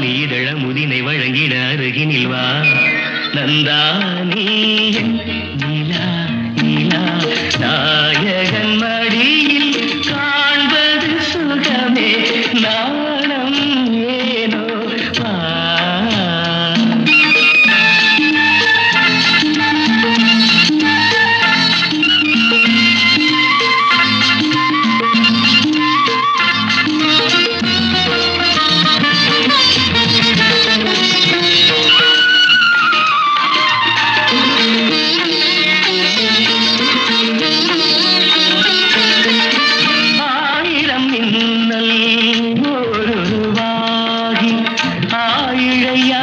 மாமணி இதழ முதினை வழங்கிட அருகினில் வா நந்தானே நீலா நீலா நாயகன் மடியில் காண்பது சுகமே நாணம் ஏனோ வா ஆயிழையா